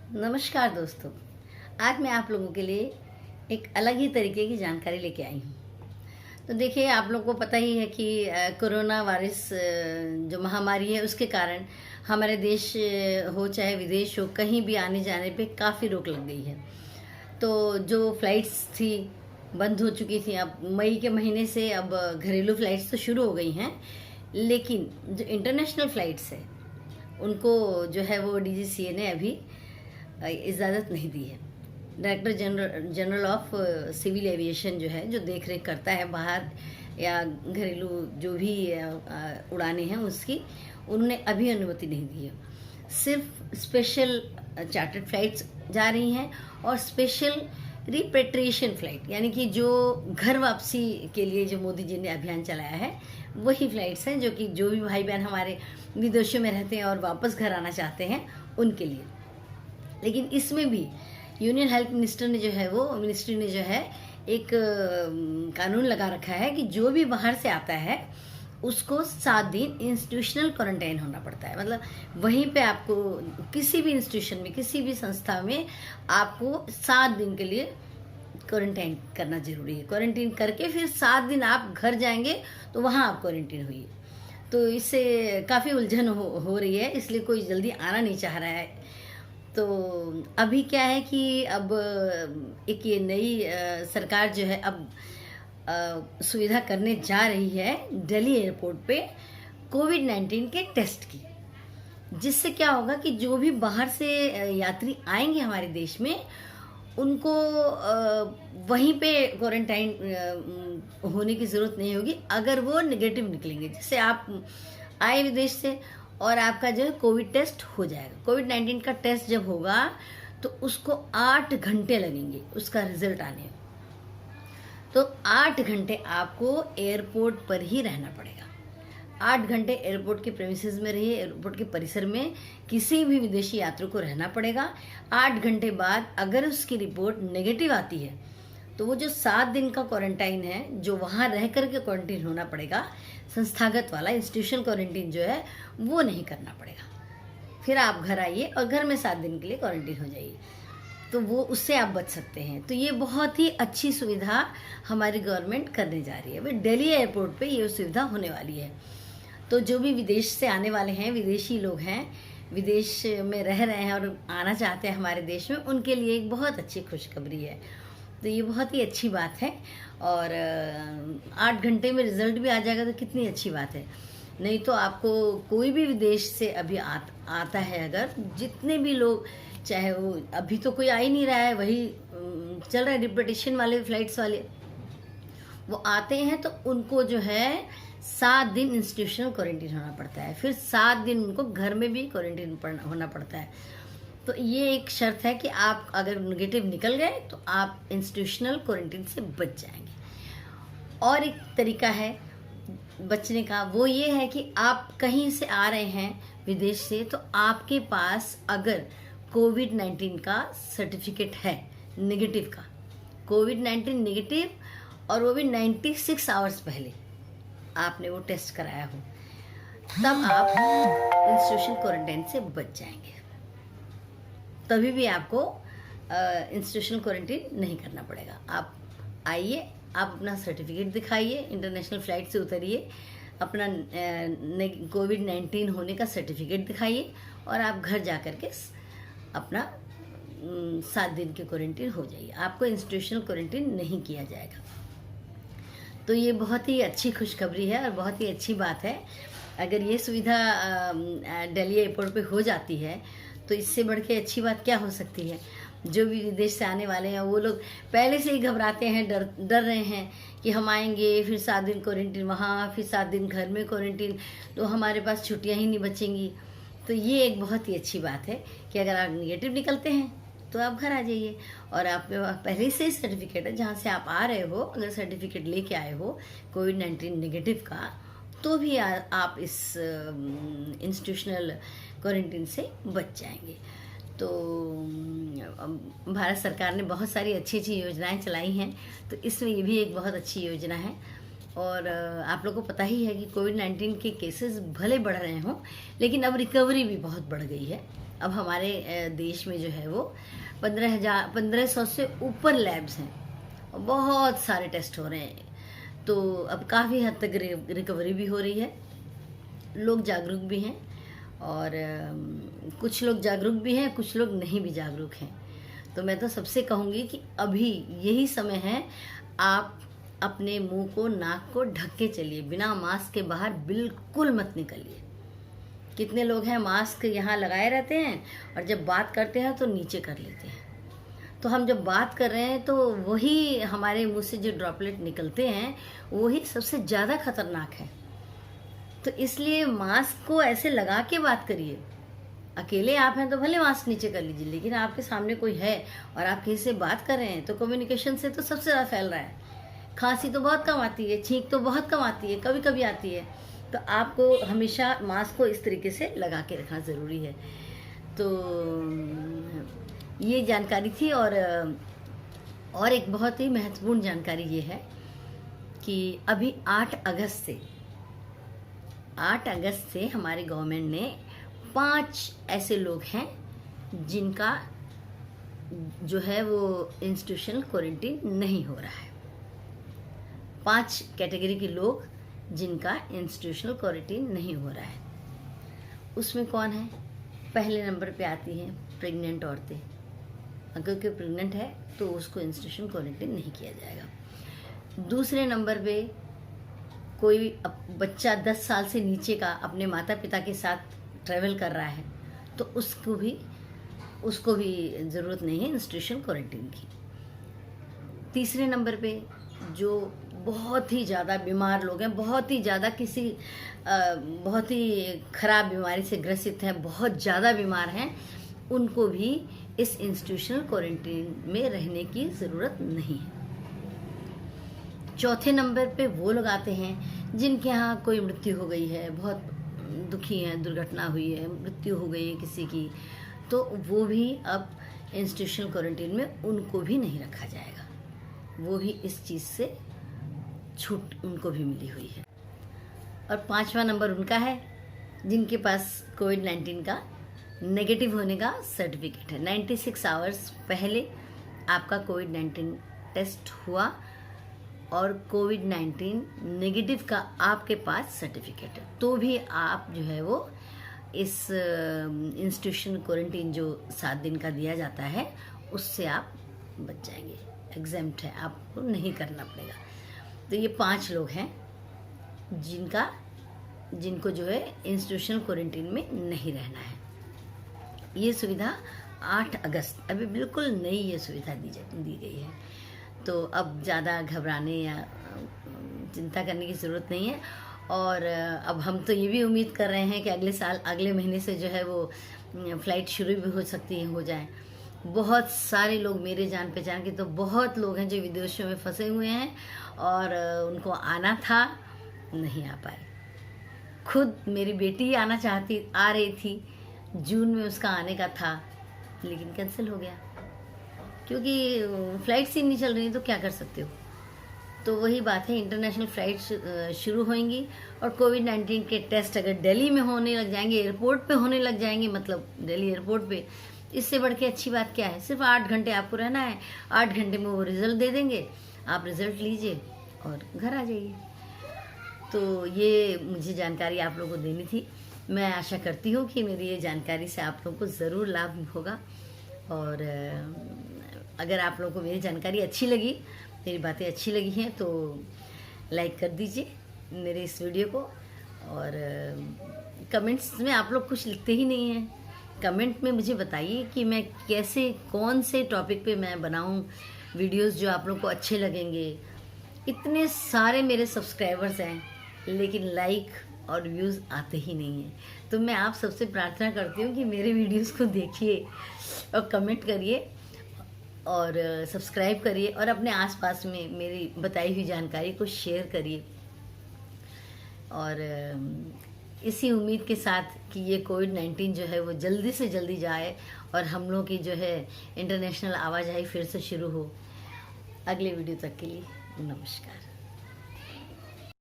नमस्कार दोस्तों। आज मैं आप लोगों के लिए एक अलग ही तरीके की जानकारी लेके आई हूँ। तो देखिए, आप लोगों को पता ही है कि कोरोना वायरस जो महामारी है उसके कारण हमारे देश हो चाहे विदेश हो, कहीं भी आने जाने पे काफ़ी रोक लग गई है। तो जो फ्लाइट्स थी बंद हो चुकी थी, अब मई के महीने से अब घरेलू फ्लाइट्स तो शुरू हो गई हैं, लेकिन जो इंटरनेशनल फ्लाइट्स है उनको जो है वो डीजीसीए ने अभी इजाज़त नहीं दी है। Director general of civil aviation जो है, जो देख रेख करता है बाहर या घरेलू जो भी उड़ानें हैं उसकी, उन्होंने अभी अनुमति नहीं दी है। सिर्फ स्पेशल चार्टर्ड फ्लाइट्स जा रही हैं और स्पेशल रिपेट्रिएशन फ्लाइट, यानी कि जो घर वापसी के लिए जो मोदी जी ने अभियान चलाया है वही फ्लाइट्स हैं, जो कि जो भी भाई बहन हमारे विदेशों में रहते हैं और वापस घर आना चाहते हैं उनके लिए। लेकिन इसमें भी यूनियन हेल्थ मिनिस्ट्री ने जो है एक कानून लगा रखा है कि जो भी बाहर से आता है उसको 7 दिन इंस्टीट्यूशनल क्वारंटाइन होना पड़ता है। मतलब वहीं पे आपको किसी भी इंस्टीट्यूशन में, किसी भी संस्था में आपको 7 दिन के लिए क्वारंटाइन करना जरूरी है। क्वारंटाइन करके फिर 7 दिन आप घर जाएंगे तो वहाँ आप क्वारंटाइन हुई। तो इससे काफ़ी उलझन हो रही है, इसलिए कोई जल्दी आना नहीं चाह रहा है। तो अभी क्या है कि अब एक ये नई सरकार जो है अब सुविधा करने जा रही है दिल्ली एयरपोर्ट पे कोविड-19 के टेस्ट की, जिससे क्या होगा कि जो भी बाहर से यात्री आएंगे हमारे देश में उनको वहीं पे क्वारंटाइन होने की ज़रूरत नहीं होगी अगर वो नेगेटिव निकलेंगे। जैसे आप आए विदेश से और आपका जो है कोविड टेस्ट हो जाएगा। कोविड-19 का टेस्ट जब होगा तो उसको 8 घंटे लगेंगे उसका रिजल्ट आने में। तो 8 घंटे आपको एयरपोर्ट पर ही रहना पड़ेगा। 8 घंटे एयरपोर्ट के प्रेमिसेस में रहिए, एयरपोर्ट के परिसर में किसी भी विदेशी यात्री को रहना पड़ेगा। 8 घंटे बाद अगर उसकी रिपोर्ट नेगेटिव आती है तो वो जो 7 दिन का क्वारंटाइन है, जो वहाँ रह करके क्वारंटाइन होना पड़ेगा, संस्थागत वाला इंस्टीट्यूशनल क्वारंटाइन जो है वो नहीं करना पड़ेगा। फिर आप घर आइए और घर में 7 दिन के लिए क्वारंटाइन हो जाइए, तो वो उससे आप बच सकते हैं। तो ये बहुत ही अच्छी सुविधा हमारी गवर्नमेंट करने जा रही है। भाई दिल्ली एयरपोर्ट पे ये सुविधा होने वाली है। तो जो भी विदेश से आने वाले हैं, विदेशी लोग हैं, विदेश में रह रहे हैं और आना चाहते हैं हमारे देश में, उनके लिए एक बहुत अच्छी खुशखबरी है। तो ये बहुत ही अच्छी बात है। और 8 घंटे में रिजल्ट भी आ जाएगा तो कितनी अच्छी बात है। नहीं तो आपको कोई भी विदेश से अभी आता है, अगर जितने भी लोग, चाहे वो अभी तो कोई आ ही नहीं रहा है, वही चल रहा है रिपीटेशन वाले फ्लाइट्स वाले, वो आते हैं तो उनको जो है 7 दिन इंस्टीट्यूशनल क्वारंटीन होना पड़ता है। फिर 7 दिन उनको घर में भी क्वारंटीन होना पड़ता है। तो ये एक शर्त है कि आप अगर नेगेटिव निकल गए तो आप इंस्टीट्यूशनल क्वारंटीन से बच जाएंगे। और एक तरीका है बचने का, वो ये है कि आप कहीं से आ रहे हैं विदेश से, तो आपके पास अगर कोविड-19 का सर्टिफिकेट है नेगेटिव का, कोविड-19 नेगेटिव, और वो भी 96 आवर्स पहले आपने वो टेस्ट कराया हो, तब आप इंस्टीट्यूशनल क्वारंटाइन से बच जाएंगे। तभी भी आपको इंस्टीट्यूशनल क्वारंटाइन नहीं करना पड़ेगा। आप आइए, आप अपना सर्टिफिकेट दिखाइए, इंटरनेशनल फ्लाइट से उतरिए, अपना कोविड-19 होने का सर्टिफिकेट दिखाइए और आप घर जा कर के अपना 7 दिन के क्वारंटाइन हो जाइए। आपको इंस्टीट्यूशनल क्वारंटाइन नहीं किया जाएगा। तो ये बहुत ही अच्छी खुशखबरी है और बहुत ही अच्छी बात है। अगर ये सुविधा दिल्ली एयरपोर्ट पे हो जाती है तो इससे बढ़ के अच्छी बात क्या हो सकती है। जो भी विदेश से आने वाले हैं वो लोग पहले से ही घबराते हैं, डर रहे हैं कि हम आएंगे, फिर 7 दिन क्वारंटीन वहाँ, फिर 7 दिन घर में क्वारंटीन, तो हमारे पास छुट्टियाँ ही नहीं बचेंगी। तो ये एक बहुत ही अच्छी बात है कि अगर आप नेगेटिव निकलते हैं तो आप घर आ जाइए और आपके पास पहले से ही सर्टिफिकेट है जहाँ से आप आ रहे हो। अगर सर्टिफिकेट लेके आए हो कोविड-19 नेगेटिव का, तो भी आप इस इंस्टीट्यूशनल क्वारंटीन से बच जाएंगे। तो भारत सरकार ने बहुत सारी अच्छी अच्छी योजनाएं चलाई हैं, तो इसमें ये भी एक बहुत अच्छी योजना है। और आप लोगों को पता ही है कि कोविड-19 के केसेस भले बढ़ रहे हों, लेकिन अब रिकवरी भी बहुत बढ़ गई है। अब हमारे देश में जो है वो 1500 से ऊपर लैब्स हैं और बहुत सारे टेस्ट हो रहे हैं। तो अब काफ़ी हद तक रिकवरी भी हो रही है, लोग जागरूक भी हैं और कुछ लोग जागरूक भी हैं, कुछ लोग नहीं भी जागरूक हैं। तो मैं तो सबसे कहूँगी कि अभी यही समय है, आप अपने मुंह को, नाक को ढक के चलिए, बिना मास्क के बाहर बिल्कुल मत निकलिए। कितने लोग हैं मास्क यहाँ लगाए रहते हैं और जब बात करते हैं तो नीचे कर लेते हैं। तो हम जब बात कर रहे हैं तो वही हमारे मुंह से जो ड्रॉपलेट निकलते हैं वही सबसे ज़्यादा खतरनाक है। तो इसलिए मास्क को ऐसे लगा के बात करिए। अकेले आप हैं तो भले मास्क नीचे कर लीजिए, लेकिन आपके सामने कोई है और आप किसी से बात कर रहे हैं तो कम्युनिकेशन से तो सबसे ज़्यादा फैल रहा है। खांसी तो बहुत कम आती है, छींक तो बहुत कम आती है, कभी कभी आती है। तो आपको हमेशा मास्क को इस तरीके से लगा के रखना ज़रूरी है। तो ये जानकारी थी। और एक बहुत ही महत्वपूर्ण जानकारी ये है कि अभी 8 अगस्त से हमारी गवर्नमेंट ने 5 ऐसे लोग हैं जिनका जो है वो इंस्टीट्यूशनल क्वारंटीन नहीं हो रहा है। 5 कैटेगरी के लोग जिनका इंस्टीट्यूशनल क्वारंटीन नहीं हो रहा है। उसमें कौन है? पहले नंबर पे आती हैं प्रेग्नेंट औरतें। अगर कोई प्रेग्नेंट है तो उसको इंस्टीट्यूशनल क्वारंटीन नहीं किया जाएगा। दूसरे नंबर पे कोई बच्चा 10 साल से नीचे का अपने माता पिता के साथ ट्रैवल कर रहा है तो उसको भी ज़रूरत नहीं है इंस्टीट्यूशनल क्वारंटीन की। तीसरे नंबर पे जो बहुत ही ज़्यादा बीमार लोग हैं, बहुत ही ज़्यादा बहुत ही ख़राब बीमारी से ग्रसित हैं, बहुत ज़्यादा बीमार हैं, उनको भी इस इंस्टीट्यूशनल क्वारंटीन में रहने की ज़रूरत नहीं है। चौथे नंबर पे वो लोग आते हैं जिनके यहाँ कोई मृत्यु हो गई है, बहुत दुखी हैं, दुर्घटना हुई है, मृत्यु हो गई है किसी की, तो वो भी अब इंस्टीट्यूशनल क्वारंटीन में उनको भी नहीं रखा जाएगा। वो भी इस चीज़ से छूट उनको भी मिली हुई है। और 5वां नंबर उनका है जिनके पास कोविड-19 का नेगेटिव होने का सर्टिफिकेट है। 96 आवर्स पहले आपका कोविड-19 टेस्ट हुआ और कोविड-19 नेगेटिव का आपके पास सर्टिफिकेट है, तो भी आप जो है वो इस इंस्टीट्यूशन क्वारंटीन जो 7 दिन का दिया जाता है उससे आप बच जाएंगे। एग्जेम्प्ट है, आपको नहीं करना पड़ेगा। तो ये 5 लोग हैं जिनको जो है इंस्टीट्यूशनल क्वारंटीन में नहीं रहना है। ये सुविधा 8 अगस्त अभी बिल्कुल नई ये सुविधा दी गई है। तो अब ज़्यादा घबराने या चिंता करने की ज़रूरत नहीं है। और अब हम तो ये भी उम्मीद कर रहे हैं कि अगले महीने से जो है वो फ़्लाइट शुरू भी हो जाए। बहुत सारे लोग, मेरे जान पहचान के तो बहुत लोग हैं जो विदेशों में फंसे हुए हैं और उनको आना था, नहीं आ पाए। खुद मेरी बेटी आ रही थी, जून में उसका आने का था, लेकिन कैंसिल हो गया क्योंकि फ़्लाइट्स ही नहीं चल रही, तो क्या कर सकते हो। तो वही बात है, इंटरनेशनल फ़्लाइट्स शुरू होंगी और कोविड-19 के टेस्ट अगर दिल्ली में होने लग जाएंगे, एयरपोर्ट पे होने लग जाएंगे, मतलब दिल्ली एयरपोर्ट पे, इससे बढ़ के अच्छी बात क्या है। सिर्फ 8 घंटे आपको रहना है, 8 घंटे में वो रिज़ल्ट दे देंगे, आप रिज़ल्ट लीजिए और घर आ जाइए। तो ये मुझे जानकारी आप लोगों को देनी थी। मैं आशा करती हूँ कि मेरी ये जानकारी से आप लोगों को ज़रूर लाभ होगा। और अगर आप लोगों को मेरी जानकारी अच्छी लगी, मेरी बातें अच्छी लगी हैं, तो लाइक कर दीजिए मेरे इस वीडियो को। और कमेंट्स में आप लोग कुछ लिखते ही नहीं हैं। कमेंट में मुझे बताइए कि मैं कौन से टॉपिक पे मैं बनाऊं वीडियोस जो आप लोग को अच्छे लगेंगे। इतने सारे मेरे सब्सक्राइबर्स हैं, लेकिन लाइक और व्यूज़ आते ही नहीं हैं। तो मैं आप सबसे प्रार्थना करती हूँ कि मेरे वीडियोस को देखिए और कमेंट करिए और सब्सक्राइब करिए और अपने आसपास में मेरी बताई हुई जानकारी को शेयर करिए। और इसी उम्मीद के साथ कि ये कोविड-19 जो है वो जल्दी से जल्दी जाए और हम लोग की जो है इंटरनेशनल आवाजाही फिर से शुरू हो। अगले वीडियो तक के लिए नमस्कार।